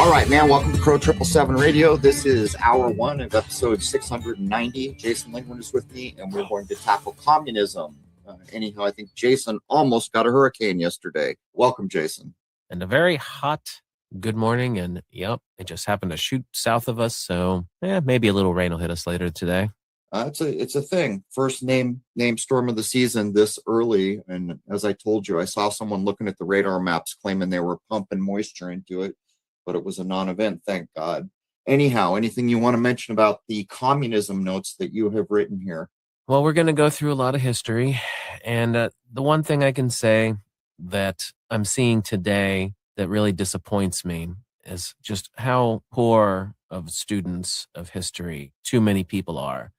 All right, man. Welcome to Crow 777 Radio. This is hour one of episode 690. Jason Lingman is with me, and we're going to tackle communism. Anyhow, I think Jason almost got a hurricane yesterday. Welcome, Jason. And a very hot good morning. And yep, it just happened to shoot south of us. So maybe a little rain will hit us later today. It's a thing. First name storm of the season this early. And as I told you, I saw someone looking at the radar maps claiming they were pumping moisture into it, but it was a non-event, thank God. Anyhow, anything you want to mention about the communism notes that you have written here? Well, we're going to go through a lot of history. And the one thing I can say that I'm seeing today that really disappoints me is just how poor of students of history too many people are.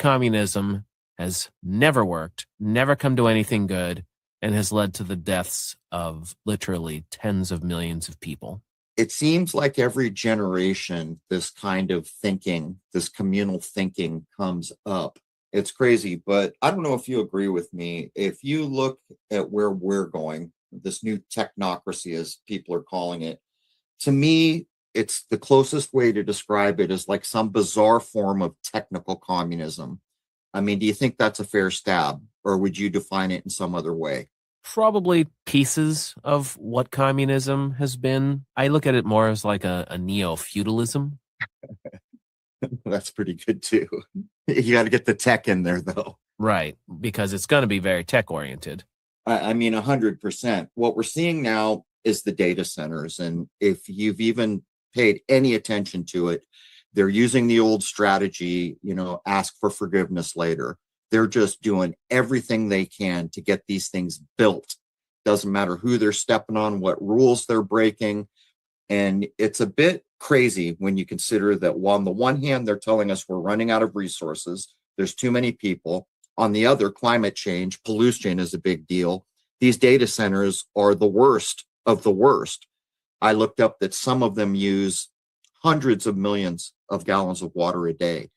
Communism has never worked, never come to anything good, and has led to the deaths of literally tens of millions of people. It seems like every generation, this kind of thinking, this communal thinking comes up. It's crazy, but I don't know if you agree with me. If you look at where we're going, this new technocracy, as people are calling it, to me, it's the closest way to describe it is like some bizarre form of technical communism. I mean, do you think that's a fair stab, or would you define it in some other way? Probably pieces of what communism has been. I look at it more as like a neo-feudalism. That's pretty good too. You got to get the tech in there though. Right, because it's going to be very tech-oriented. I mean, 100%. What we're seeing now is the data centers. And if you've even paid any attention to it, they're using the old strategy, ask for forgiveness later. They're just doing everything they can to get these things built. Doesn't matter who they're stepping on, what rules they're breaking. And it's a bit crazy when you consider that on the one hand, they're telling us we're running out of resources. There's too many people. On the other, climate change, pollution is a big deal. These data centers are the worst of the worst. I looked up that some of them use hundreds of millions of gallons of water a day.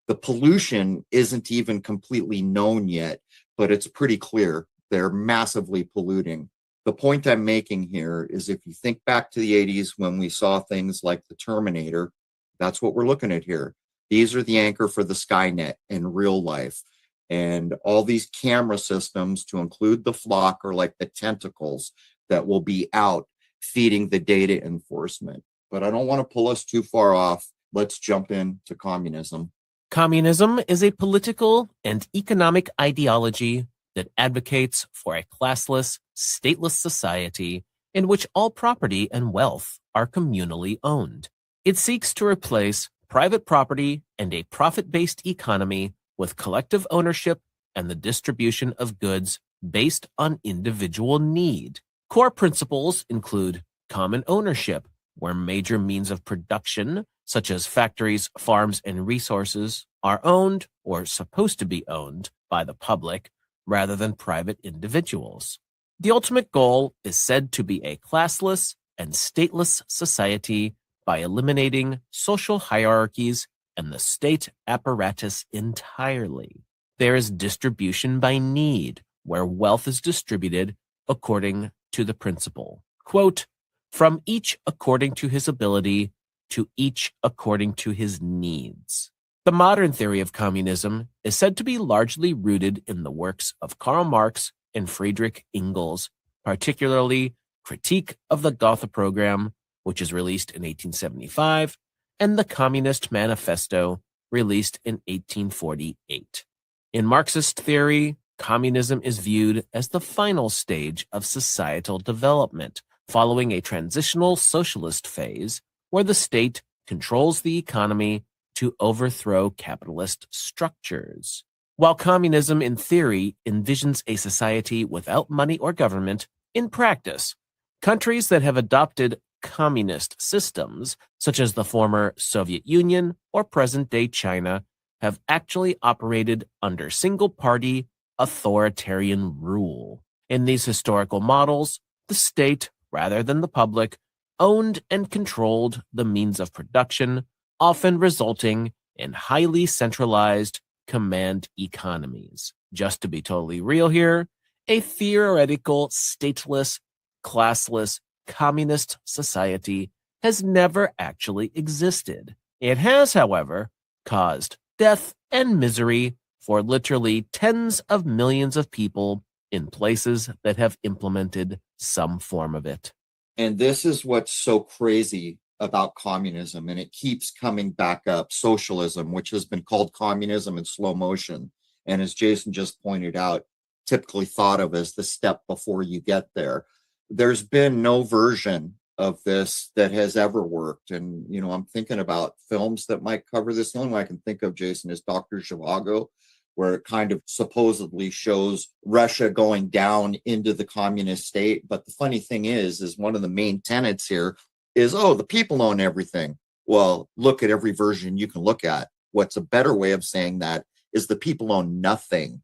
The pollution isn't even completely known yet, but it's pretty clear they're massively polluting. The point I'm making here is if you think back to the 80s when we saw things like the Terminator, that's what we're looking at here. These are the anchor for the Skynet in real life. And all these camera systems, to include the flock, are like the tentacles that will be out feeding the data enforcement. But I don't want to pull us too far off. Let's jump into communism. Communism is a political and economic ideology that advocates for a classless, stateless society in which all property and wealth are communally owned. It seeks to replace private property and a profit-based economy with collective ownership and the distribution of goods based on individual need. Core principles include common ownership, where major means of production, such as factories, farms, and resources, are owned or supposed to be owned by the public rather than private individuals. The ultimate goal is said to be a classless and stateless society by eliminating social hierarchies and the state apparatus entirely. There is distribution by need, where wealth is distributed according to the principle, quote, from each according to his ability, to each according to his needs. The modern theory of communism is said to be largely rooted in the works of Karl Marx and Friedrich Engels, particularly Critique of the Gotha Program, which is released in 1875, and the Communist Manifesto, released in 1848. In Marxist theory, communism is viewed as the final stage of societal development, following a transitional socialist phase where the state controls the economy to overthrow capitalist structures. While communism in theory envisions a society without money or government, in practice, countries that have adopted communist systems, such as the former Soviet Union or present-day China, have actually operated under single-party authoritarian rule. In these historical models, the state, rather than the public, owned and controlled the means of production, often resulting in highly centralized command economies. Just to be totally real here, a theoretical, stateless, classless, communist society has never actually existed. It has, however, caused death and misery for literally tens of millions of people in places that have implemented some form of it. And this is what's so crazy about communism, and it keeps coming back up. Socialism, which has been called communism in slow motion, and as Jason just pointed out, typically thought of as the step before you get there. There's been no version of this that has ever worked. And, I'm thinking about films that might cover this. The only one I can think of, Jason, is Dr. Zhivago, where it kind of supposedly shows Russia going down into the communist state. But the funny thing is one of the main tenets here is, the people own everything. Well, look at every version you can look at. What's a better way of saying that is the people own nothing.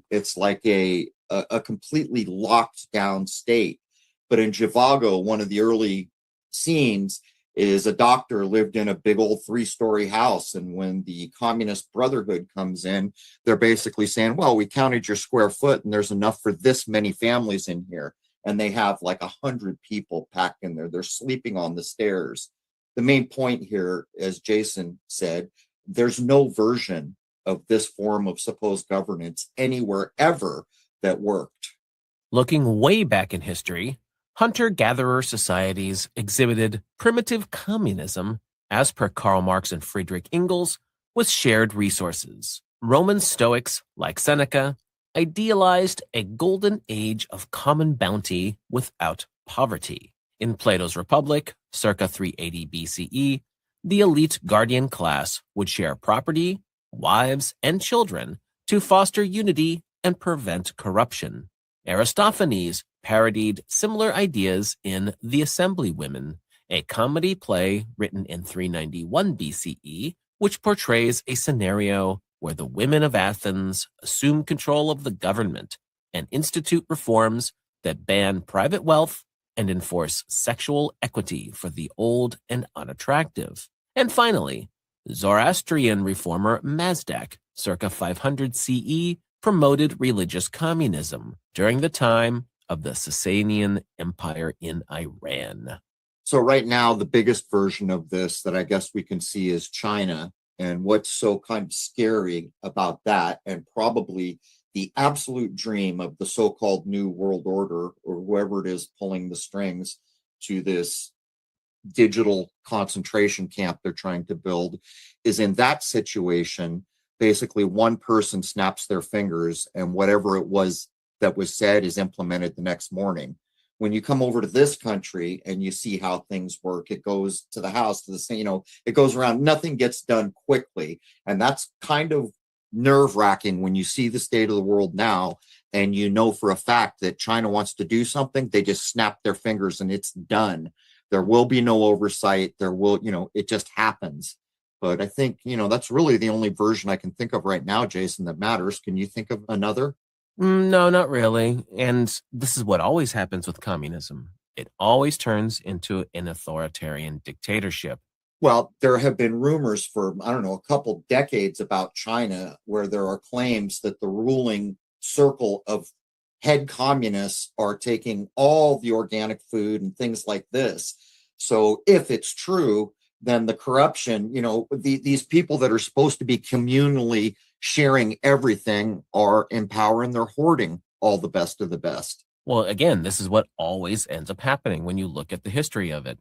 It's like a completely locked down state. But in Zhivago, one of the early scenes is a doctor lived in a big old 3-story house. And when the Communist Brotherhood comes in, they're basically saying, well, we counted your square foot and there's enough for this many families in here. And they have like 100 people packed in there. They're sleeping on the stairs. The main point here, as Jason said, there's no version of this form of supposed governance anywhere ever that worked. Looking way back in history, hunter-gatherer societies exhibited primitive communism, as per Karl Marx and Friedrich Engels, with shared resources. Roman Stoics, like Seneca, idealized a golden age of common bounty without poverty. In Plato's Republic, circa 380 BCE, the elite guardian class would share property, wives, and children to foster unity and prevent corruption. Aristophanes parodied similar ideas in The Assemblywomen, a comedy play written in 391 BCE, which portrays a scenario where the women of Athens assume control of the government and institute reforms that ban private wealth and enforce sexual equity for the old and unattractive. And finally, Zoroastrian reformer Mazdak, circa 500 CE, promoted religious communism during the time of the Sasanian Empire in Iran. So right now, the biggest version of this that I guess we can see is China. And what's so kind of scary about that, and probably the absolute dream of the so-called New World Order, or whoever it is pulling the strings to this digital concentration camp they're trying to build, is in that situation, basically one person snaps their fingers and whatever it was that was said is implemented the next morning. When you come over to this country and you see how things work, it goes to the house, to the same, it goes around, nothing gets done quickly. And that's kind of nerve-wracking when you see the state of the world now and you know for a fact that China wants to do something, they just snap their fingers and it's done. There will be no oversight. There will, it just happens. But I think, that's really the only version I can think of right now, Jason, that matters. Can you think of another? No, not really. And this is what always happens with communism. It always turns into an authoritarian dictatorship. Well, there have been rumors for, a couple decades about China where there are claims that the ruling circle of head communists are taking all the organic food and things like this. So if it's true, then the corruption, these people that are supposed to be communally sharing everything are in power and they're hoarding all the best of the best. Well, again, this is what always ends up happening when you look at the history of it.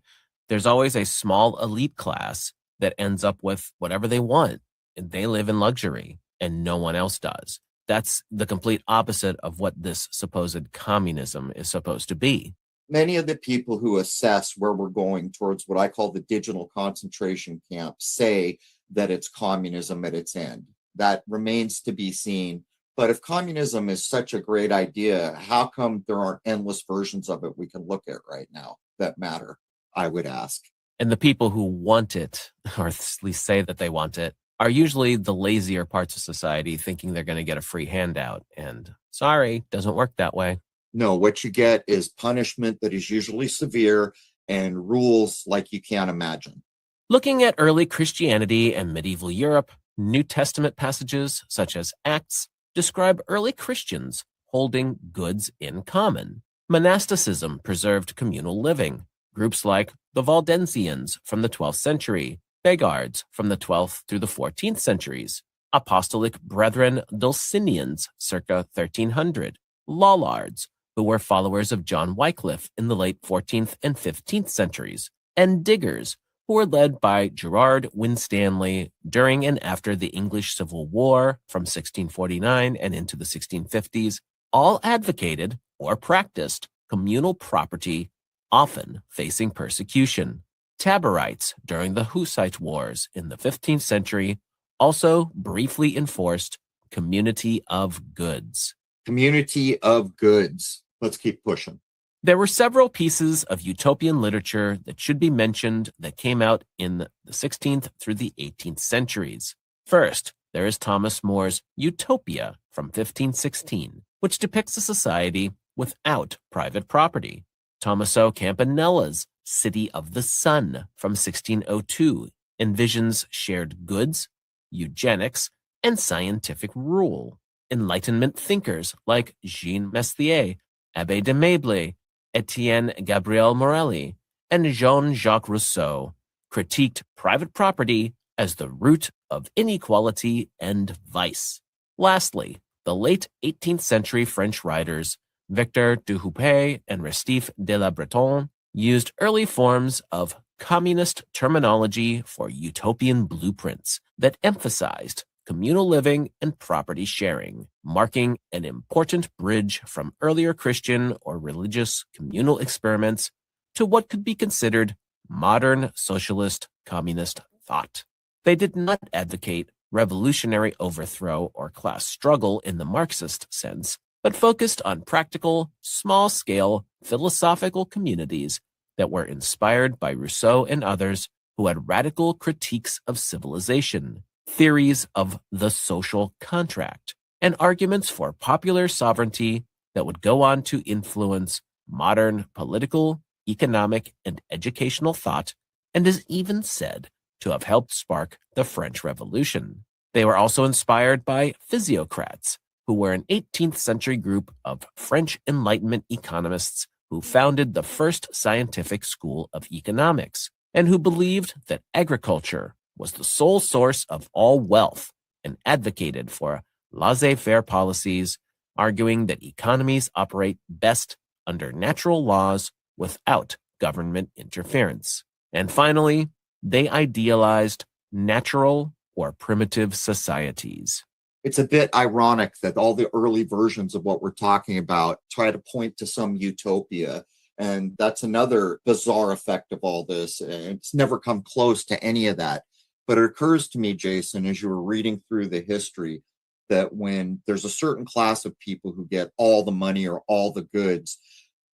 There's always a small elite class that ends up with whatever they want, and they live in luxury, and no one else does. That's the complete opposite of what this supposed communism is supposed to be. Many of the people who assess where we're going towards what I call the digital concentration camp say that it's communism at its end. That remains to be seen. But if communism is such a great idea, how come there aren't endless versions of it we can look at right now that matter, I would ask. And the people who want it, or at least say that they want it, are usually the lazier parts of society thinking they're going to get a free handout. And sorry, doesn't work that way. No, what you get is punishment that is usually severe and rules like you can't imagine. Looking at early Christianity and medieval Europe, New Testament passages such as Acts describe early Christians holding goods in common. Monasticism preserved communal living. Groups like the Waldensians from the 12th century, Begards from the 12th through the 14th centuries, Apostolic Brethren Dulcinians circa 1300, Lollards, who were followers of John Wycliffe in the late 14th and 15th centuries, and Diggers, who were led by Gerard Winstanley during and after the English Civil War from 1649 and into the 1650s, all advocated or practiced communal property, often facing persecution. Taborites during the Hussite Wars in the 15th century also briefly enforced community of goods. Community of goods. Let's keep pushing. There were several pieces of utopian literature that should be mentioned that came out in the 16th through the 18th centuries. First, there is Thomas More's Utopia from 1516, which depicts a society without private property. Tommaso Campanella's City of the Sun from 1602 envisions shared goods, eugenics, and scientific rule. Enlightenment thinkers like Jean Mestier, Abbé de Mablé, Etienne Gabriel Morelli, and Jean-Jacques Rousseau critiqued private property as the root of inequality and vice. Lastly, the late 18th century French writers Victor Duhoupe and Restif de la Bretonne used early forms of communist terminology for utopian blueprints that emphasized communal living and property sharing, marking an important bridge from earlier Christian or religious communal experiments to what could be considered modern socialist communist thought. They did not advocate revolutionary overthrow or class struggle in the Marxist sense, but focused on practical, small-scale philosophical communities that were inspired by Rousseau and others who had radical critiques of civilization, theories of the social contract, and arguments for popular sovereignty that would go on to influence modern political, economic, and educational thought, and is even said to have helped spark the French Revolution. They were also inspired by physiocrats, who were an 18th century group of French Enlightenment economists who founded the first scientific school of economics, and who believed that agriculture was the sole source of all wealth and advocated for laissez-faire policies, arguing that economies operate best under natural laws without government interference. And finally, they idealized natural or primitive societies. It's a bit ironic that all the early versions of what we're talking about try to point to some utopia. And that's another bizarre effect of all this. It's never come close to any of that. But it occurs to me, Jason, as you were reading through the history, that when there's a certain class of people who get all the money or all the goods,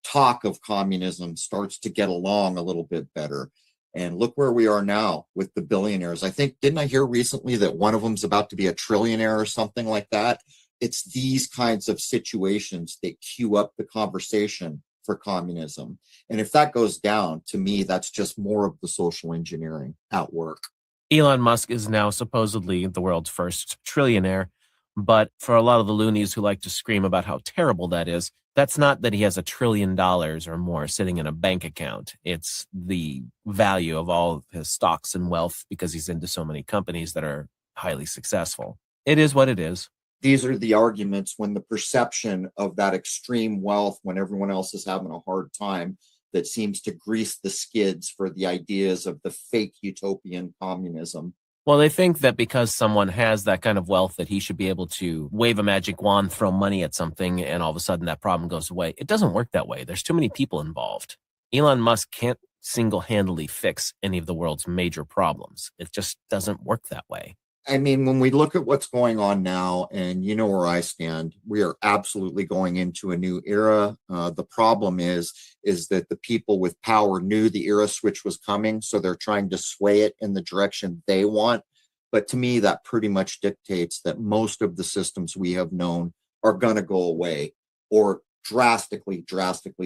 talk of communism starts to get along a little bit better. And look where we are now with the billionaires. I think, didn't I hear recently that one of them's about to be a trillionaire or something like that? It's these kinds of situations that cue up the conversation for communism. And if that goes down, to me, that's just more of the social engineering at work. Elon Musk is now supposedly the world's first trillionaire, but for a lot of the loonies who like to scream about how terrible that is, that's not that he has $1 trillion or more sitting in a bank account. It's the value of all his stocks and wealth because he's into so many companies that are highly successful. It is what it is. These are the arguments when the perception of that extreme wealth, when everyone else is having a hard time, that seems to grease the skids for the ideas of the fake utopian communism. Well, they think that because someone has that kind of wealth that he should be able to wave a magic wand, throw money at something, and all of a sudden that problem goes away. It doesn't work that way. There's too many people involved. Elon Musk can't single-handedly fix any of the world's major problems. It just doesn't work that way. I mean, when we look at what's going on now, and you know where I stand, we are absolutely going into a new era. The problem is that the people with power knew the era switch was coming, so they're trying to sway it in the direction they want. But to me, that pretty much dictates that most of the systems we have known are going to go away or drastically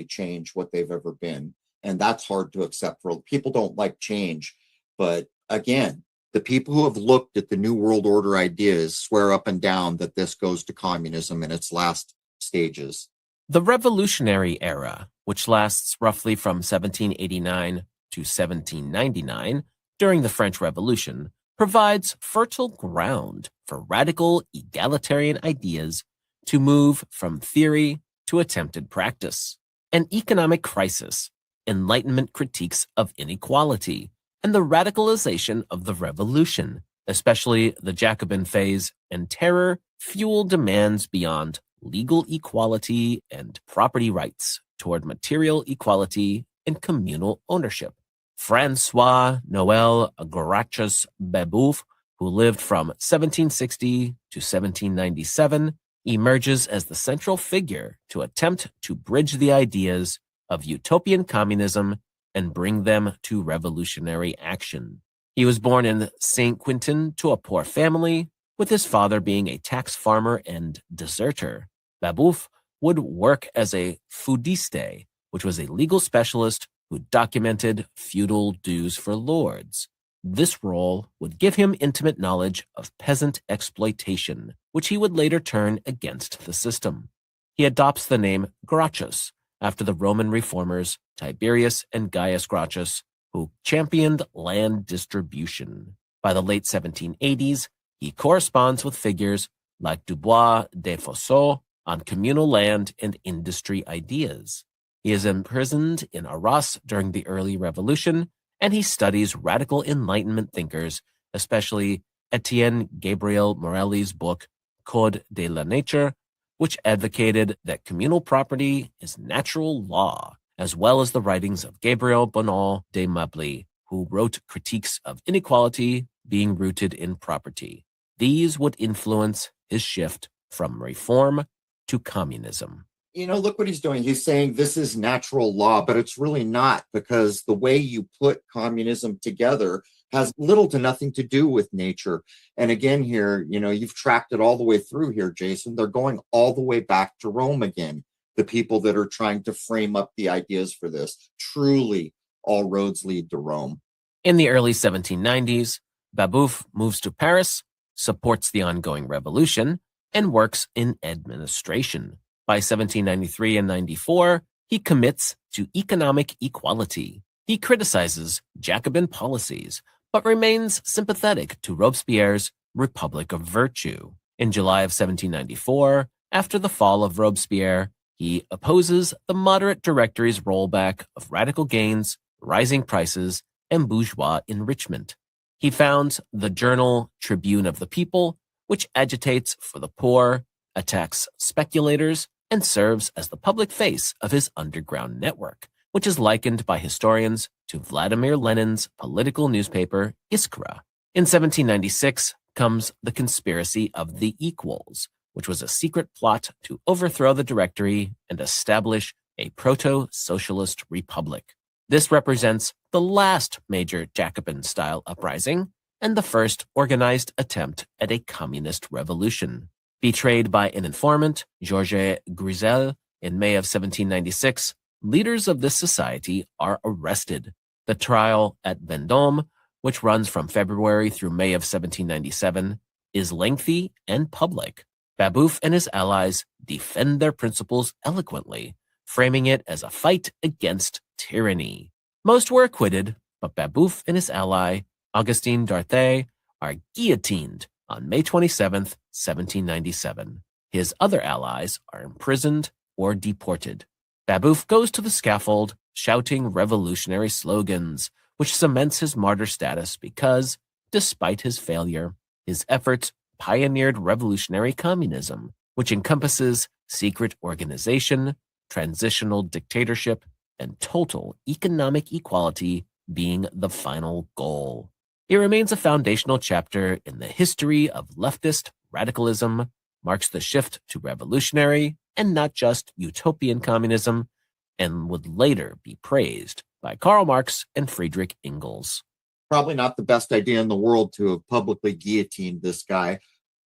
change what they've ever been. And that's hard to accept. For people don't like change. But again, the people who have looked at the New World Order ideas swear up and down that this goes to communism in its last stages. The Revolutionary Era, which lasts roughly from 1789 to 1799, during the French Revolution, provides fertile ground for radical egalitarian ideas to move from theory to attempted practice. An economic crisis, Enlightenment critiques of inequality, and the radicalization of the revolution, especially the Jacobin phase and terror, fuel demands beyond legal equality and property rights toward material equality and communal ownership. François Noël Gracchus Babeuf, who lived from 1760 to 1797, emerges as the central figure to attempt to bridge the ideas of utopian communism and bring them to revolutionary action. He was born in Saint-Quentin to a poor family, with his father being a tax farmer and deserter. Babeuf would work as a foodiste, which was a legal specialist who documented feudal dues for lords. This role would give him intimate knowledge of peasant exploitation, which he would later turn against the system. He adopts the name Gracchus after the Roman reformers Tiberius and Gaius Gracchus, who championed land distribution. By the late 1780s, he corresponds with figures like Dubois de Fossaux on communal land and industry ideas. He is imprisoned in Arras during the early revolution, and he studies radical Enlightenment thinkers, especially Etienne Gabriel Morelli's book Code de la Nature, which advocated that communal property is natural law, as well as the writings of Gabriel Bonal de Mably, who wrote critiques of inequality being rooted in property. These would influence his shift from reform to communism. Look what he's doing. He's saying this is natural law, but it's really not, because the way you put communism together has little to nothing to do with nature. And again, here, you've tracked it all the way through here, Jason. They're going all the way back to Rome again. The people that are trying to frame up the ideas for this, truly all roads lead to Rome. In the early 1790s, Babeuf moves to Paris, supports the ongoing revolution, and works in administration. By 1793 and 94, he commits to economic equality. He criticizes Jacobin policies, but remains sympathetic to Robespierre's Republic of Virtue. In July of 1794, after the fall of Robespierre, he opposes the moderate Directory's rollback of radical gains, rising prices, and bourgeois enrichment. He founds the journal Tribune of the People, which agitates for the poor, attacks speculators, and serves as the public face of his underground network, which is likened by historians to Vladimir Lenin's political newspaper, Iskra. In 1796 comes the Conspiracy of the Equals, which was a secret plot to overthrow the Directory and establish a proto-socialist republic. This represents the last major Jacobin-style uprising and the first organized attempt at a communist revolution. Betrayed by an informant, Georges Grisel, in May of 1796, leaders of this society are arrested. The trial at Vendôme, which runs from February through May of 1797, is lengthy and public. Babeuf and his allies defend their principles eloquently, framing it as a fight against tyranny. Most were acquitted, but Babeuf and his ally, Augustin Darthet, are guillotined on May 27, 1797. His other allies are imprisoned or deported. Babeuf goes to the scaffold shouting revolutionary slogans, which cements his martyr status because, despite his failure, his efforts pioneered revolutionary communism, which encompasses secret organization, transitional dictatorship, and total economic equality being the final goal. It remains a foundational chapter in the history of leftist radicalism, marks the shift to revolutionary and not just utopian communism, and would later be praised by Karl Marx and Friedrich Engels. Probably not the best idea in the world to have publicly guillotined this guy,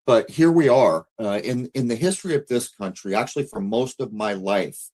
but here we are. In the history of this country, actually for most of my life,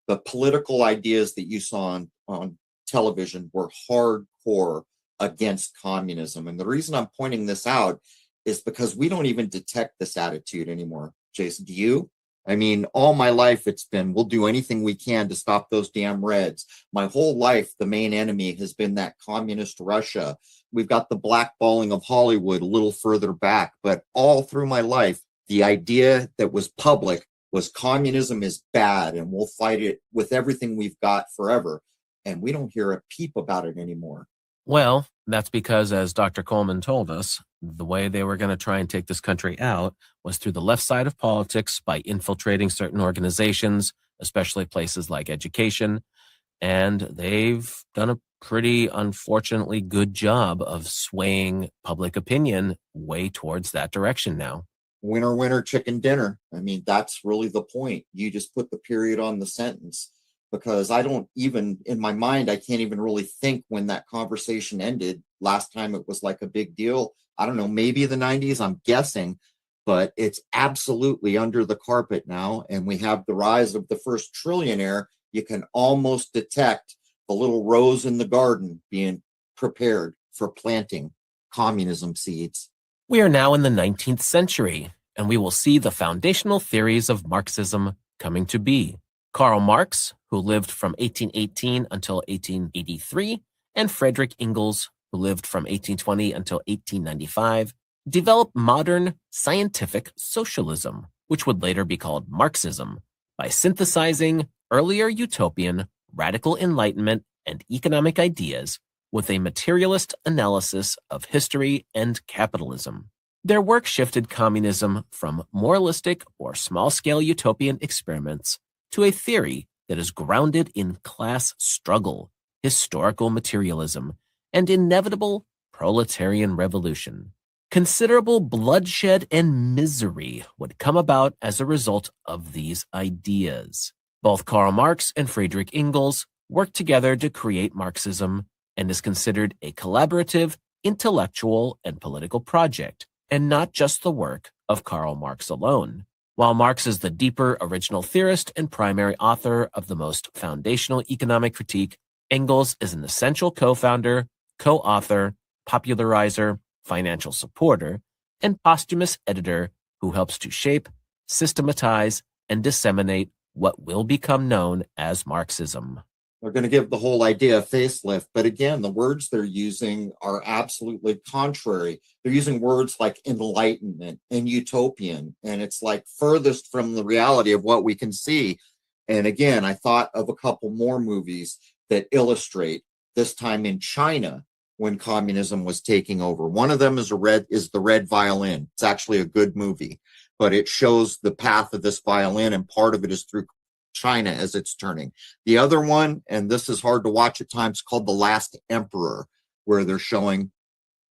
the political ideas that you saw on television were hardcore against communism. And the reason I'm pointing this out is because we don't even detect this attitude anymore. Jason, do you? I mean, all my life it's been, we'll do anything we can to stop those damn Reds. My whole life, the main enemy has been that communist Russia. We've got the blackballing of Hollywood a little further back, but all through my life, the idea that was public was communism is bad and we'll fight it with everything we've got forever. And we don't hear a peep about it anymore. Well, that's because, as Dr. Coleman told us, the way they were going to try and take this country out was through the left side of politics by infiltrating certain organizations, especially places like education. And they've done a pretty unfortunately good job of swaying public opinion way towards that direction now. Winner, winner, chicken dinner. I mean, that's really the point. You just put the period on the sentence because I don't even, in my mind, I can't even really think when that conversation ended. Last time it was like a big deal. I don't know, maybe the 90s, I'm guessing, but it's absolutely under the carpet now. And we have the rise of the first trillionaire. You can almost detect the little rose in the garden being prepared for planting communism seeds. We are now in the 19th century, and we will see the foundational theories of Marxism coming to be. Karl Marx, who lived from 1818 until 1883, and Friedrich Engels, who lived from 1820 until 1895, developed modern scientific socialism, which would later be called Marxism, by synthesizing earlier utopian, radical enlightenment, and economic ideas with a materialist analysis of history and capitalism. Their work shifted communism from moralistic or small-scale utopian experiments to a theory that is grounded in class struggle, historical materialism, and inevitable proletarian revolution. Considerable bloodshed and misery would come about as a result of these ideas. Both Karl Marx and Friedrich Engels worked together to create Marxism and is considered a collaborative, intellectual, and political project, and not just the work of Karl Marx alone. While Marx is the deeper original theorist and primary author of the most foundational economic critique, Engels is an essential co-founder, co-author, popularizer, financial supporter, and posthumous editor who helps to shape, systematize, and disseminate what will become known as Marxism. They're going to give the whole idea a facelift. But again, the words they're using are absolutely contrary. They're using words like enlightenment and utopian, and it's like furthest from the reality of what we can see. And again, I thought of a couple more movies that illustrate this time in China when communism was taking over. One of them is the Red Violin. It's actually a good movie, but it shows the path of this violin, and part of it is through China as it's turning. The other one, and this is hard to watch at times, called The Last Emperor, where they're showing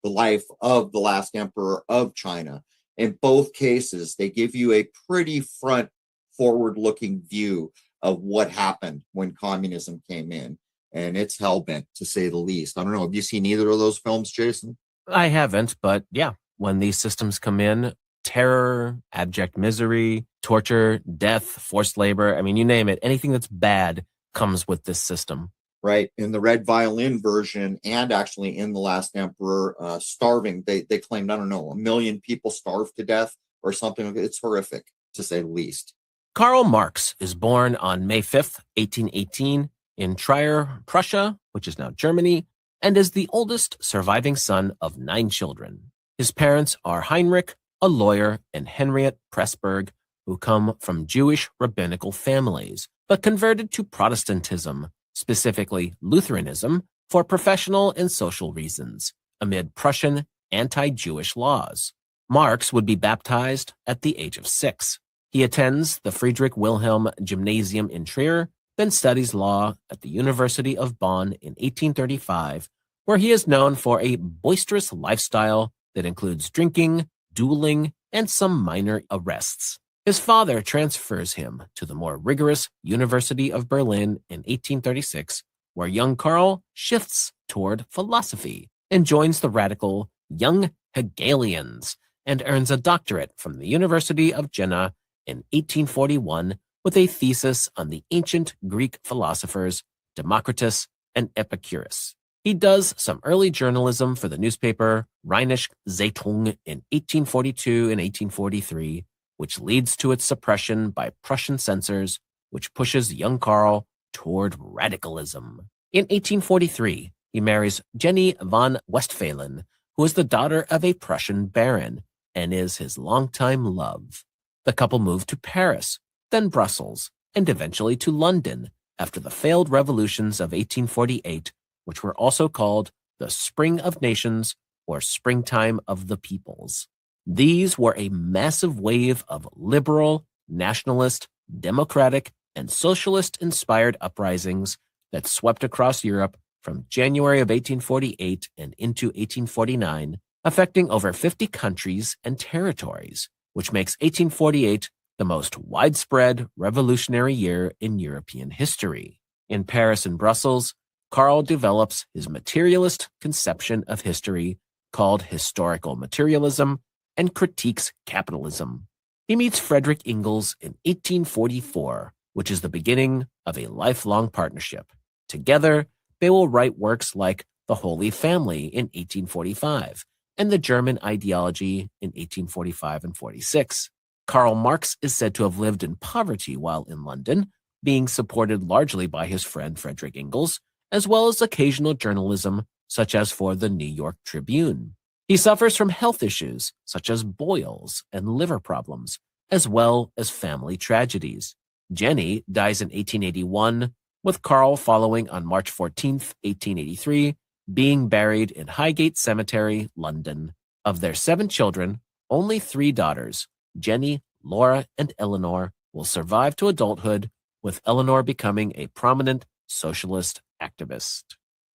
the life of the last emperor of China. In both cases, they give you a pretty front forward-looking view of what happened when communism came in. And it's hellbent, to say the least. I don't know. Have you seen either of those films, Jason? I haven't, but yeah, when these systems come in, terror, abject misery, torture, death, forced labor, I mean, you name it, anything that's bad comes with this system. Right. In the Red Violin version, and actually in The Last Emperor, starving, they claimed, I don't know, 1 million people starved to death or something. It's horrific, to say the least. Karl Marx is born on May 5th, 1818, in Trier, Prussia, which is now Germany, and is the oldest surviving son of 9 children. His parents are Heinrich, a lawyer, and Henriette Pressburg, who come from Jewish rabbinical families, but converted to Protestantism, specifically Lutheranism, for professional and social reasons, amid Prussian anti-Jewish laws. Marx would be baptized at the age of 6. He attends the Friedrich Wilhelm Gymnasium in Trier, then studies law at the University of Bonn in 1835, where he is known for a boisterous lifestyle that includes drinking, dueling, and some minor arrests. His father transfers him to the more rigorous University of Berlin in 1836, where young Karl shifts toward philosophy and joins the radical Young Hegelians and earns a doctorate from the University of Jena in 1841 with a thesis on the ancient Greek philosophers Democritus and Epicurus. He does some early journalism for the newspaper Rheinische Zeitung in 1842 and 1843, which leads to its suppression by Prussian censors, which pushes young Karl toward radicalism. In 1843, he marries Jenny von Westphalen, who is the daughter of a Prussian baron and is his longtime love. The couple moved to Paris, then Brussels, and eventually to London after the failed revolutions of 1848, which were also called the Spring of Nations or Springtime of the Peoples. These were a massive wave of liberal, nationalist, democratic, and socialist-inspired uprisings that swept across Europe from January of 1848 and into 1849, affecting over 50 countries and territories, which makes 1848 the most widespread revolutionary year in European history. In Paris and Brussels, Karl develops his materialist conception of history called historical materialism and critiques capitalism. He meets Friedrich Engels in 1844, which is the beginning of a lifelong partnership. Together, they will write works like The Holy Family in 1845 and The German Ideology in 1845 and 46. Karl Marx is said to have lived in poverty while in London, being supported largely by his friend Friedrich Engels, as well as occasional journalism, such as for the New York Tribune. He suffers from health issues, such as boils and liver problems, as well as family tragedies. Jenny dies in 1881, with Karl following on March 14, 1883, being buried in Highgate Cemetery, London. Of their 7 children, only 3 daughters, Jenny, Laura, and Eleanor, will survive to adulthood, with Eleanor becoming a prominent socialist activist.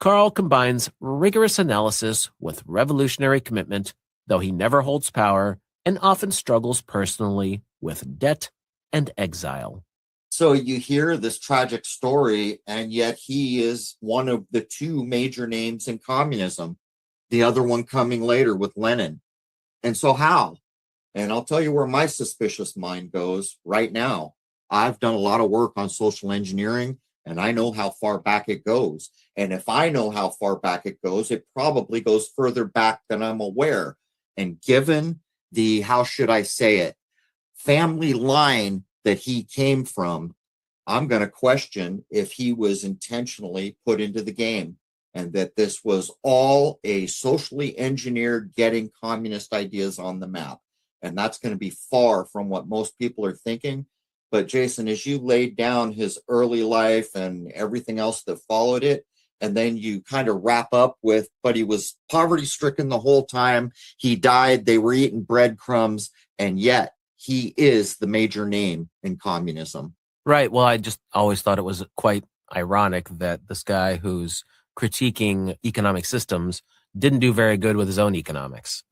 Karl combines rigorous analysis with revolutionary commitment, though he never holds power and often struggles personally with debt and exile. So you hear this tragic story, and yet he is one of the 2 major names in communism, the other one coming later with Lenin. And so how? And I'll tell you where my suspicious mind goes right now. I've done a lot of work on social engineering, and I know how far back it goes. And if I know how far back it probably goes further back than I'm aware. And given the, how should I say it, family line that he came from, I'm going to question if he was intentionally put into the game and that this was all a socially engineered getting communist ideas on the map. And that's going to be far from what most people are thinking. But Jason, as you laid down his early life and everything else that followed it, and then you kind of wrap up with, but he was poverty stricken the whole time. He died. They were eating breadcrumbs. And yet he is the major name in communism. Right. Well, I just always thought it was quite ironic that this guy who's critiquing economic systems didn't do very good with his own economics.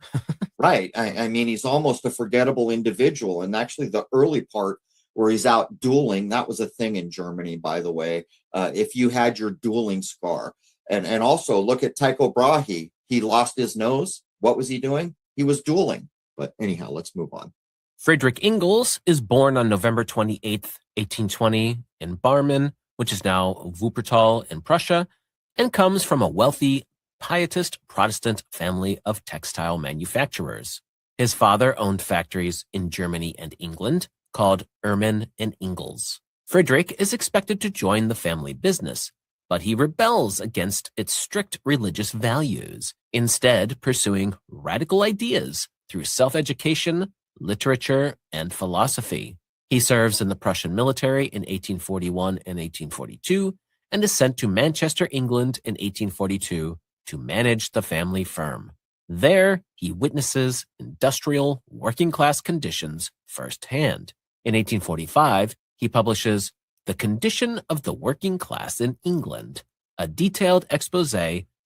Right. I mean, he's almost a forgettable individual. And actually the early part where he's out dueling, that was a thing in Germany, by the way, if you had your dueling scar. And also look at Tycho Brahe. He lost his nose. What was he doing? He was dueling. But anyhow, let's move on. Friedrich Engels is born on November 28th, 1820 in Barmen, which is now Wuppertal in Prussia, and comes from a wealthy, pietist Protestant family of textile manufacturers. His father owned factories in Germany and England called Ehrmann and Engels. Friedrich is expected to join the family business, but he rebels against its strict religious values, instead pursuing radical ideas through self-education, literature, and philosophy. He serves in the Prussian military in 1841 and 1842 and is sent to Manchester, England in 1842 to manage the family firm. There, he witnesses industrial, working-class conditions firsthand. In 1845, he publishes The Condition of the Working Class in England, a detailed expose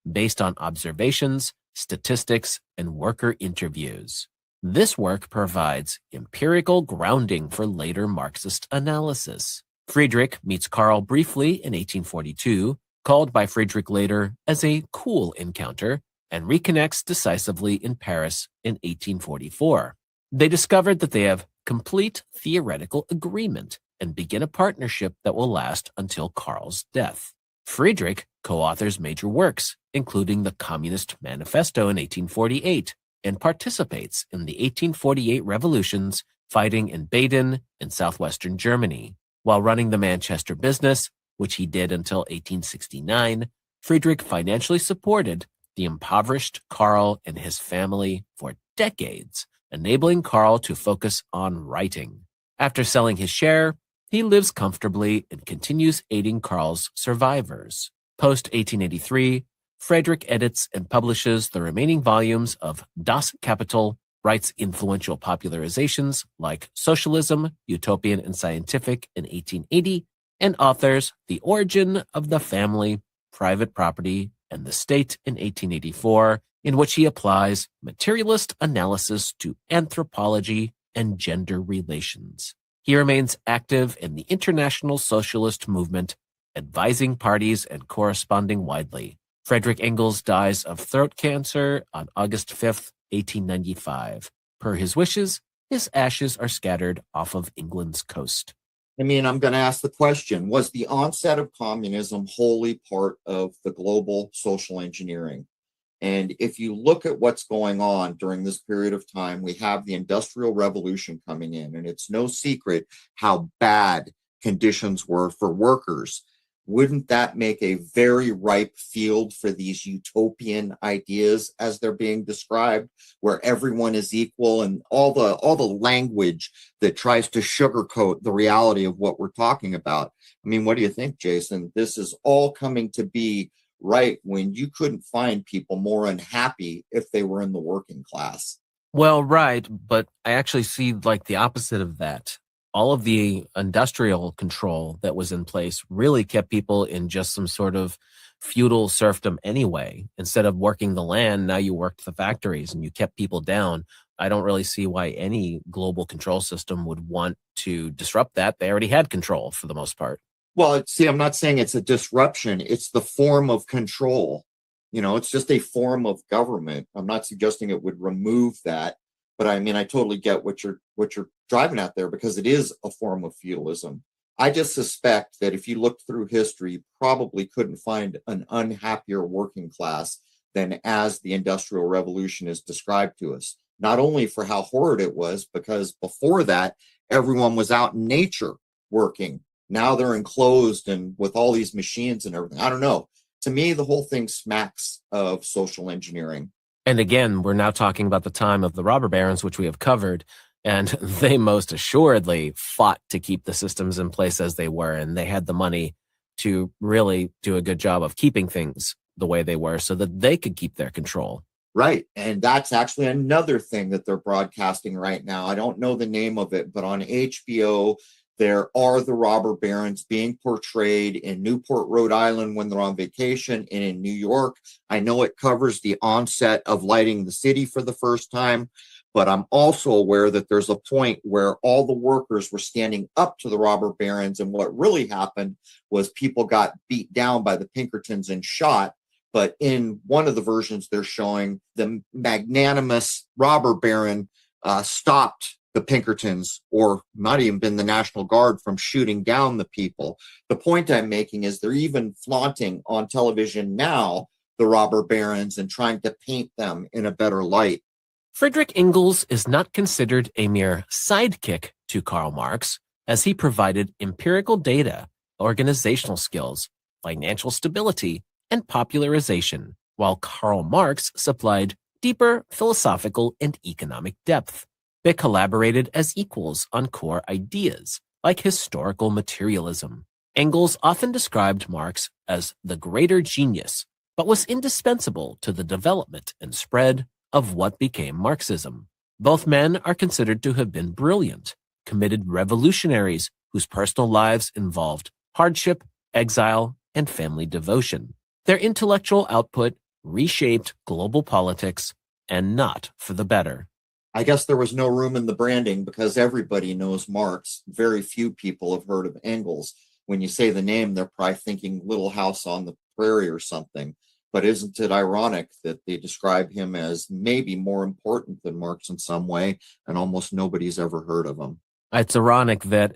based on observations, statistics, and worker interviews. This work provides empirical grounding for later Marxist analysis. Friedrich meets Karl briefly in 1842, called by Friedrich later as a cool encounter, and reconnects decisively in Paris in 1844. They discovered that they have complete theoretical agreement and begin a partnership that will last until Karl's death. Friedrich co-authors major works, including the Communist Manifesto in 1848, and participates in the 1848 revolutions fighting in Baden in southwestern Germany. While running the Manchester business, which he did until 1869, Friedrich financially supported the impoverished Karl and his family for decades, enabling Karl to focus on writing. After selling his share, he lives comfortably and continues aiding Karl's survivors. Post-1883, Friedrich edits and publishes the remaining volumes of Das Kapital, writes influential popularizations like Socialism, Utopian and Scientific in 1880, and authors The Origin of the Family, Private Property, and the State in 1884, in which he applies materialist analysis to anthropology and gender relations. He remains active in the international socialist movement, advising parties and corresponding widely. Friedrich Engels dies of throat cancer on August 5th, 1895. Per his wishes, his ashes are scattered off of England's coast. I mean, I'm going to ask the question, was the onset of communism wholly part of the global social engineering? And if you look at what's going on during this period of time, we have the Industrial Revolution coming in, and it's no secret how bad conditions were for workers. Wouldn't that make a very ripe field for these utopian ideas as they're being described, where everyone is equal, and all the language that tries to sugarcoat the reality of what we're talking about? I mean, what do you think, Jason? This is all coming to be right when you couldn't find people more unhappy if they were in the working class. Well, right, but I actually see like the opposite of that. All of the industrial control that was in place really kept people in just some sort of feudal serfdom anyway. Instead of working the land, now you worked the factories and you kept people down. I don't really see why any global control system would want to disrupt that. They already had control for the most part. Well, see, I'm not saying it's a disruption. It's the form of control. It's just a form of government. I'm not suggesting it would remove that. But I mean, I totally get what you're driving at there, because it is a form of feudalism. I just suspect that if you look through history, you probably couldn't find an unhappier working class than as the Industrial Revolution is described to us. Not only for how horrid it was, because before that, everyone was out in nature working. Now they're enclosed and with all these machines and everything. I don't know. To me, the whole thing smacks of social engineering. And again, we're now talking about the time of the robber barons, which we have covered, and they most assuredly fought to keep the systems in place as they were, and they had the money to really do a good job of keeping things the way they were so that they could keep their control. Right. And that's actually another thing that they're broadcasting right now. I don't know the name of it, but on HBO, there are the robber barons being portrayed in Newport, Rhode Island when they're on vacation, and in New York. I know it covers the onset of lighting the city for the first time, but I'm also aware that there's a point where all the workers were standing up to the robber barons, and what really happened was people got beat down by the Pinkertons and shot. But in one of the versions they're showing, the magnanimous robber baron stopped the Pinkertons, or not even been the National Guard, from shooting down the people. The point I'm making is they're even flaunting on television now the robber barons and trying to paint them in a better light. Friedrich Engels is not considered a mere sidekick to Karl Marx, as he provided empirical data, organizational skills, financial stability, and popularization, while Karl Marx supplied deeper philosophical and economic depth. They collaborated as equals on core ideas, like historical materialism. Engels often described Marx as the greater genius, but was indispensable to the development and spread of what became Marxism. Both men are considered to have been brilliant, committed revolutionaries whose personal lives involved hardship, exile, and family devotion. Their intellectual output reshaped global politics, and not for the better. I guess there was no room in the branding because everybody knows Marx. Very few people have heard of Engels. When you say the name, they're probably thinking Little House on the Prairie or something. But isn't it ironic that they describe him as maybe more important than Marx in some way, and almost nobody's ever heard of him? It's ironic that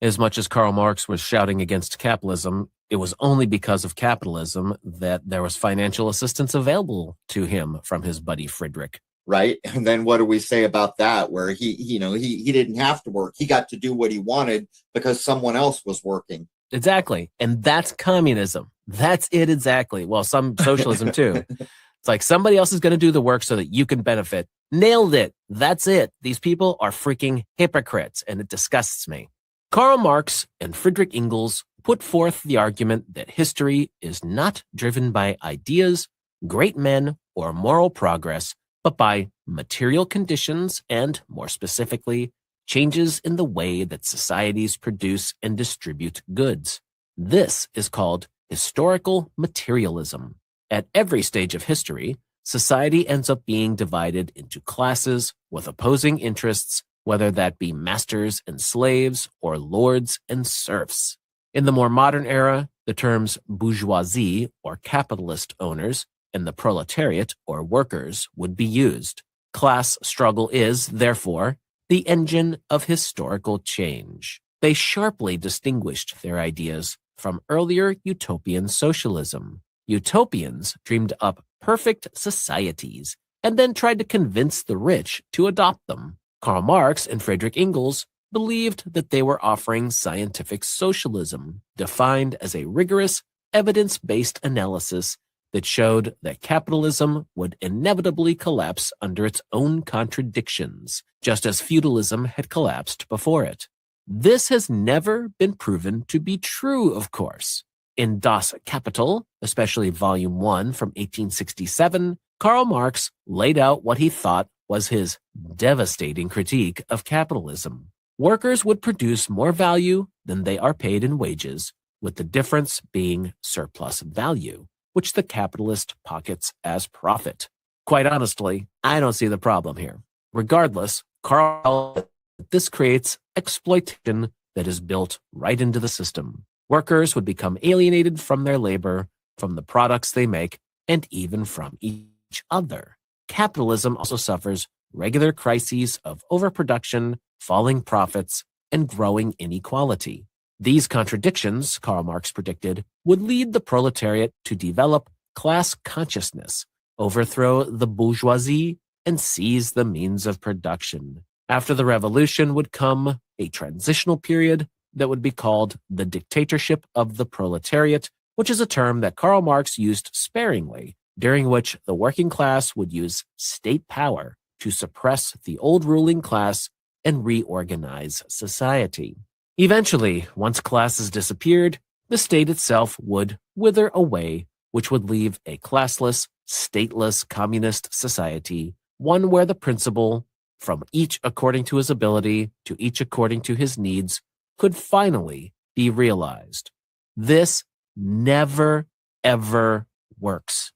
as much as Karl Marx was shouting against capitalism, it was only because of capitalism that there was financial assistance available to him from his buddy Friedrich. right? And then what do we say about that? Where he didn't have to work. He got to do what he wanted because someone else was working. Exactly. And that's communism. That's it exactly. Well, some socialism too. It's like somebody else is going to do the work so that you can benefit. Nailed it. That's it. These people are freaking hypocrites, and it disgusts me. Karl Marx and Friedrich Engels put forth the argument that history is not driven by ideas, great men, or moral progress, but by material conditions and, more specifically, changes in the way that societies produce and distribute goods. This is called historical materialism. At every stage of history, society ends up being divided into classes with opposing interests, whether that be masters and slaves or lords and serfs. In the more modern era, the terms bourgeoisie or capitalist owners and the proletariat or workers would be used. Class struggle is, therefore, the engine of historical change. They sharply distinguished their ideas from earlier utopian socialism. Utopians dreamed up perfect societies and then tried to convince the rich to adopt them. Karl Marx and Friedrich Engels believed that they were offering scientific socialism, defined as a rigorous, evidence-based analysis that showed that capitalism would inevitably collapse under its own contradictions, just as feudalism had collapsed before it. This has never been proven to be true, of course. In Das Kapital, especially Volume 1 from 1867, Karl Marx laid out what he thought was his devastating critique of capitalism. Workers would produce more value than they are paid in wages, with the difference being surplus value, which the capitalist pockets as profit. Quite honestly, I don't see the problem here. Regardless, Karl, this creates exploitation that is built right into the system. Workers would become alienated from their labor, from the products they make, and even from each other. Capitalism also suffers regular crises of overproduction, falling profits, and growing inequality. These contradictions, Karl Marx predicted, would lead the proletariat to develop class consciousness, overthrow the bourgeoisie, and seize the means of production. After the revolution would come a transitional period that would be called the dictatorship of the proletariat, which is a term that Karl Marx used sparingly, during which the working class would use state power to suppress the old ruling class and reorganize society. Eventually, once classes disappeared, the state itself would wither away, which would leave a classless, stateless communist society, one where the principle, from each according to his ability to each according to his needs, could finally be realized. This never, ever works.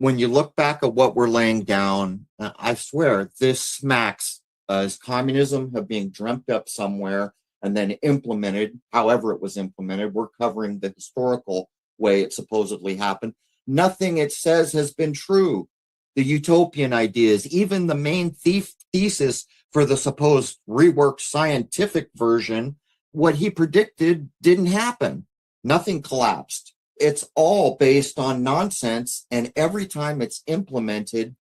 When you look back at what we're laying down, I swear this smacks as communism of being dreamt up somewhere and then implemented, however it was implemented. We're covering the historical way it supposedly happened. Nothing it says has been true. The utopian ideas, even the main thesis for the supposed reworked scientific version, what he predicted didn't happen. Nothing collapsed. It's all based on nonsense, and every time it's implemented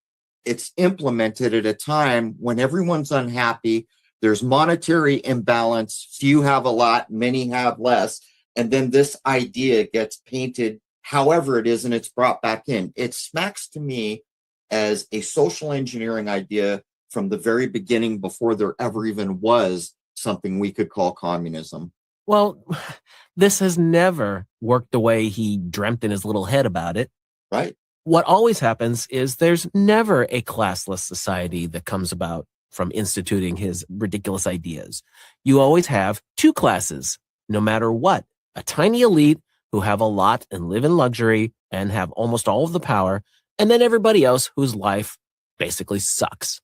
at a time when everyone's unhappy. There's monetary imbalance. Few have a lot, many have less. And then this idea gets painted however it is, and it's brought back in. It smacks to me as a social engineering idea from the very beginning, before there ever even was something we could call communism. Well, this has never worked the way he dreamt in his little head about it. Right. What always happens is there's never a classless society that comes about from instituting his ridiculous ideas. You always have two classes, no matter what. A tiny elite who have a lot and live in luxury and have almost all of the power, and then everybody else whose life basically sucks.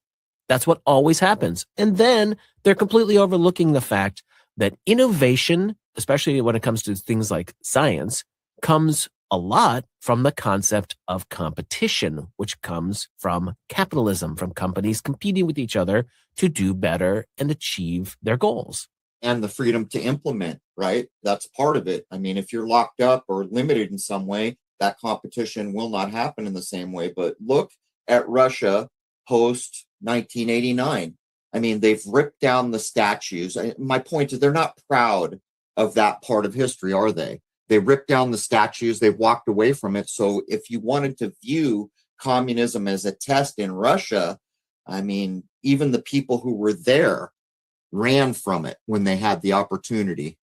That's what always happens. And then they're completely overlooking the fact that innovation, especially when it comes to things like science, comes a lot from the concept of competition, which comes from capitalism, from companies competing with each other to do better and achieve their goals. And the freedom to implement, right? That's part of it. I mean, if you're locked up or limited in some way, that competition will not happen in the same way. But look at Russia post 1989. I mean, they've ripped down the statues. My point is, they're not proud of that part of history, are they? They ripped down the statues, they've walked away from it. So if you wanted to view communism as a test in Russia, I mean, even the people who were there ran from it when they had the opportunity.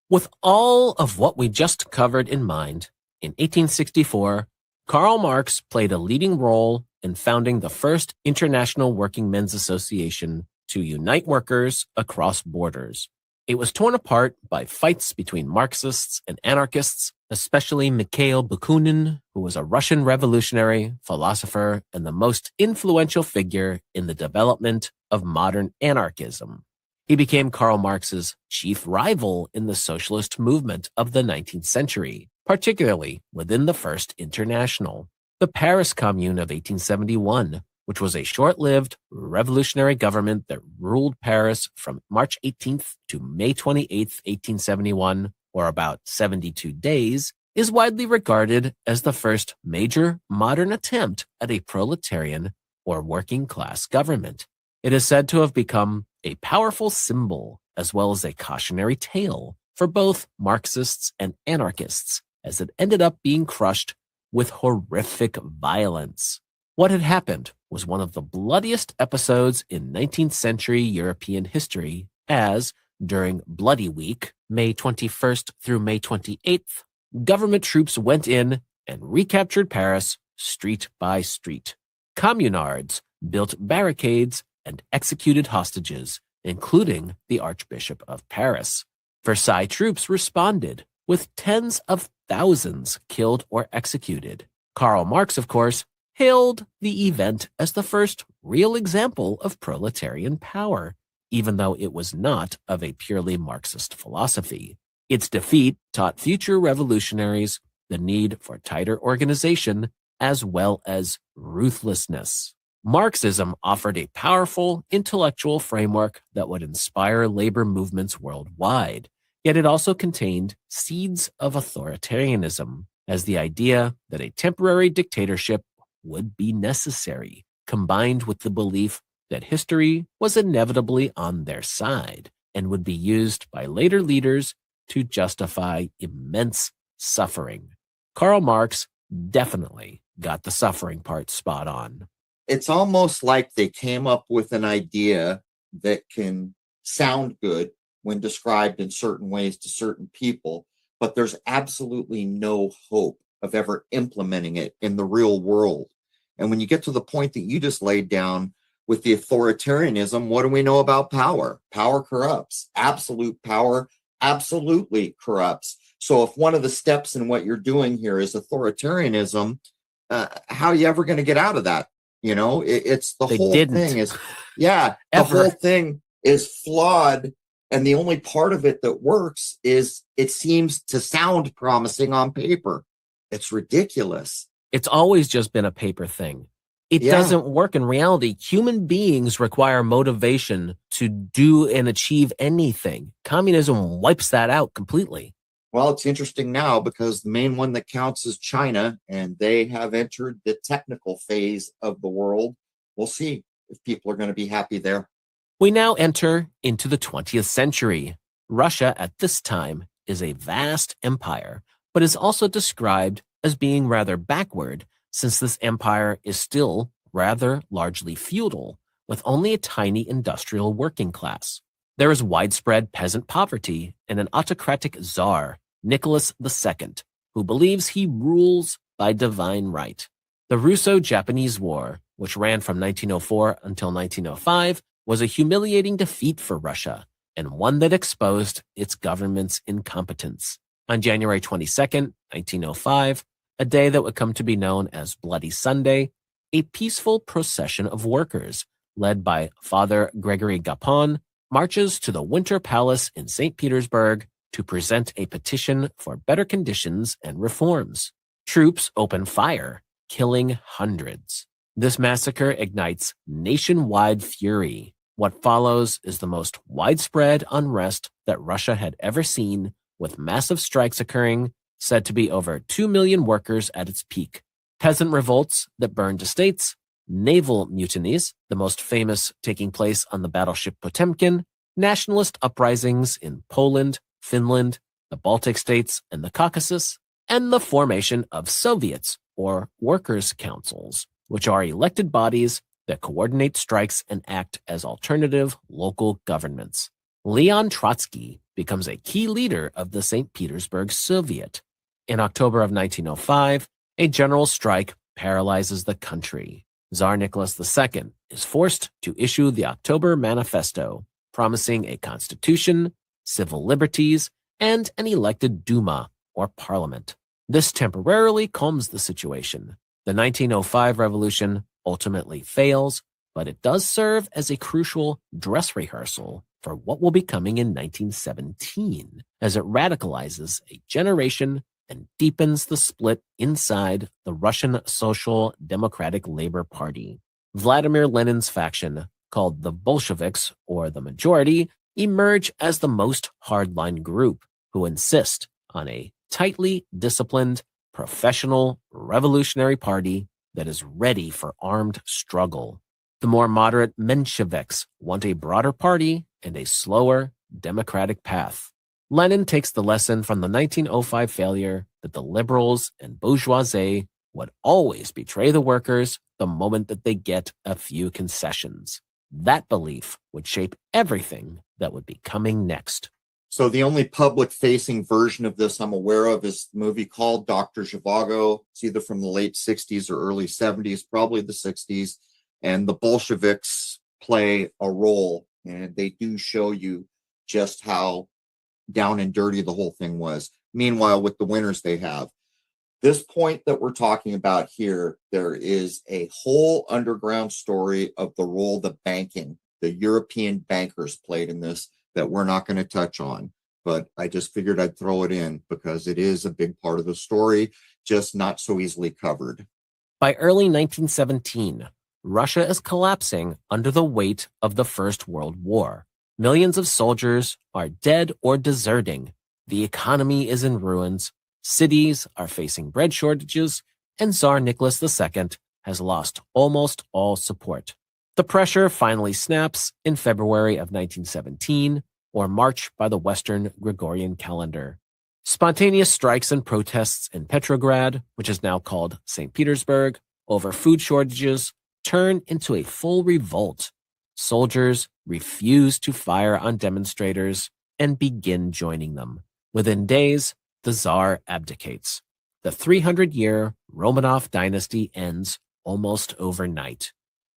With all of what we just covered in mind, in 1864, Karl Marx played a leading role in founding the first International Working Men's Association to unite workers across borders. It was torn apart by fights between Marxists and anarchists, especially Mikhail Bakunin, who was a Russian revolutionary, philosopher, and the most influential figure in the development of modern anarchism. He became Karl Marx's chief rival in the socialist movement of the 19th century, particularly within the First International. The Paris Commune of 1871, which was a short-lived revolutionary government that ruled Paris from March 18th to May 28th, 1871, or about 72 days, is widely regarded as the first major modern attempt at a proletarian or working-class government. It is said to have become a powerful symbol as well as a cautionary tale for both Marxists and anarchists, as it ended up being crushed with horrific violence. What had happened was one of the bloodiest episodes in 19th century European history, as, during Bloody Week, May 21st through May 28th, government troops went in and recaptured Paris street by street. Communards built barricades and executed hostages, including the Archbishop of Paris. Versailles troops responded, with tens of thousands killed or executed. Karl Marx, of course, hailed the event as the first real example of proletarian power, even though it was not of a purely Marxist philosophy. Its defeat taught future revolutionaries the need for tighter organization as well as ruthlessness. Marxism offered a powerful intellectual framework that would inspire labor movements worldwide, yet it also contained seeds of authoritarianism, as the idea that a temporary dictatorship would be necessary, combined with the belief that history was inevitably on their side and would be used by later leaders to justify immense suffering. Karl Marx definitely got the suffering part spot on. It's almost like they came up with an idea that can sound good when described in certain ways to certain people, but there's absolutely no hope of ever implementing it in the real world. And when you get to the point that you just laid down with the authoritarianism, what do we know about power? Power corrupts. Absolute power absolutely corrupts. So if one of the steps in what you're doing here is authoritarianism, how are you ever going to get out of that? You know, it's the whole thing is, the whole thing is flawed. And the only part of it that works is it seems to sound promising on paper. It's ridiculous. It's always just been a paper thing. It doesn't work in reality. Human beings require motivation to do and achieve anything. Communism wipes that out completely. Well, it's interesting now because the main one that counts is China, and they have entered the technical phase of the world. We'll see if people are going to be happy there. We now enter into the 20th century. Russia at this time is a vast empire, but is also described as being rather backward, since this empire is still rather largely feudal, with only a tiny industrial working class. There is widespread peasant poverty and an autocratic czar, Nicholas II, who believes he rules by divine right. The Russo-Japanese War, which ran from 1904 until 1905, was a humiliating defeat for Russia, and one that exposed its government's incompetence. On January 22, 1905, a day that would come to be known as Bloody Sunday, a peaceful procession of workers, led by Father Gregory Gapon, marches to the Winter Palace in St. Petersburg to present a petition for better conditions and reforms. Troops open fire, killing hundreds. This massacre ignites nationwide fury. What follows is the most widespread unrest that Russia had ever seen, with massive strikes occurring, said to be over 2 million workers at its peak. Peasant revolts that burned estates, naval mutinies, the most famous taking place on the battleship Potemkin, nationalist uprisings in Poland, Finland, the Baltic states, and the Caucasus, and the formation of Soviets, or workers' councils, which are elected bodies that coordinate strikes and act as alternative local governments. Leon Trotsky becomes a key leader of the St. Petersburg Soviet. In October of 1905, a general strike paralyzes the country. Tsar Nicholas II is forced to issue the October Manifesto, promising a constitution, civil liberties, and an elected Duma, or parliament. This temporarily calms the situation. The 1905 revolution ultimately fails, but it does serve as a crucial dress rehearsal for what will be coming in 1917, as it radicalizes a generation and deepens the split inside the Russian Social Democratic Labor Party. Vladimir Lenin's faction, called the Bolsheviks, or the majority, emerge as the most hardline group who insist on a tightly disciplined, professional, revolutionary party that is ready for armed struggle. The more moderate Mensheviks want a broader party and a slower, democratic path. Lenin takes the lesson from the 1905 failure that the liberals and bourgeoisie would always betray the workers the moment that they get a few concessions. That belief would shape everything that would be coming next. So the only public-facing version of this I'm aware of is the movie called Dr. Zhivago. It's either from the late 60s or early 70s, probably the 60s. And the Bolsheviks play a role, and they do show you just how down and dirty the whole thing was. Meanwhile, with the winners they have. This point that we're talking about here, there is a whole underground story of the role the banking, the European bankers played in this that we're not going to touch on. But I just figured I'd throw it in because it is a big part of the story, just not so easily covered. By early 1917, Russia is collapsing under the weight of the First World War. Millions of soldiers are dead or deserting. The economy is in ruins. Cities are facing bread shortages, and Tsar Nicholas II has lost almost all support. The pressure finally snaps in February of 1917, or March by the Western Gregorian calendar. Spontaneous strikes and protests in Petrograd, which is now called St. Petersburg, over food shortages turn into a full revolt. Soldiers refuse to fire on demonstrators and begin joining them. Within days, the Tsar abdicates. The 300-year Romanov dynasty ends almost overnight.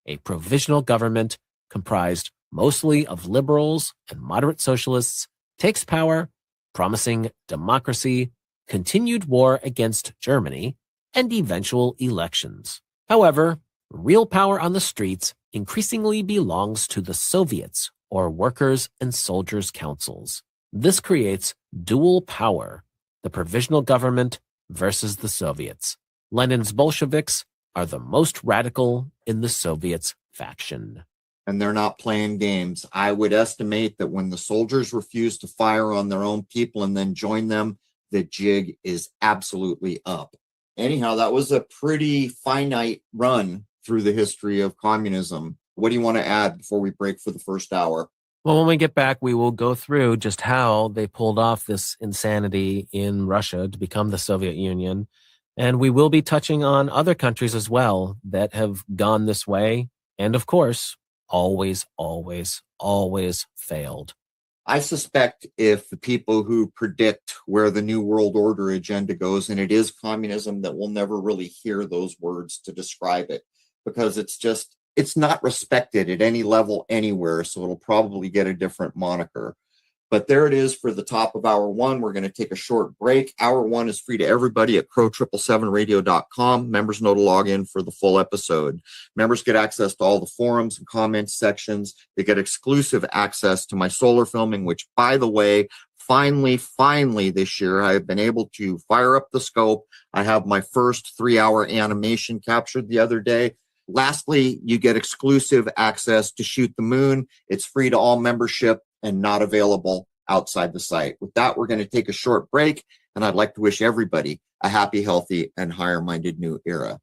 A provisional government comprised mostly of liberals and moderate socialists takes power, promising democracy, continued war against Germany, and eventual elections. However, real power on the streets increasingly belongs to the Soviets, or workers' and soldiers' councils. This creates dual power, the provisional government versus the Soviets. Lenin's Bolsheviks are the most radical in the Soviets faction. And they're not playing games. I would estimate that when the soldiers refuse to fire on their own people and then join them, the jig is absolutely up. Anyhow, that was a pretty finite run through the history of communism. What do you want to add before we break for the first hour? Well, when we get back, we will go through just how they pulled off this insanity in Russia to become the Soviet Union. And we will be touching on other countries as well that have gone this way. And of course, always, always, always failed. I suspect if the people who predict where the New World Order agenda goes, and it is communism, that we'll never really hear those words to describe it because it's not respected at any level anywhere. So it'll probably get a different moniker. But there it is for the top of hour one. We're going to take a short break. Hour one is free to everybody at crow777radio.com. Members know to log in for the full episode. Members get access to all the forums and comments sections. They get exclusive access to my solar filming, which, by the way, finally this year, I have been able to fire up the scope. I have my first 3-hour animation captured the other day. Lastly, you get exclusive access to Shoot the Moon. It's free to all membership and not available outside the site. With that, we're going to take a short break, and I'd like to wish everybody a happy, healthy, and higher-minded new era.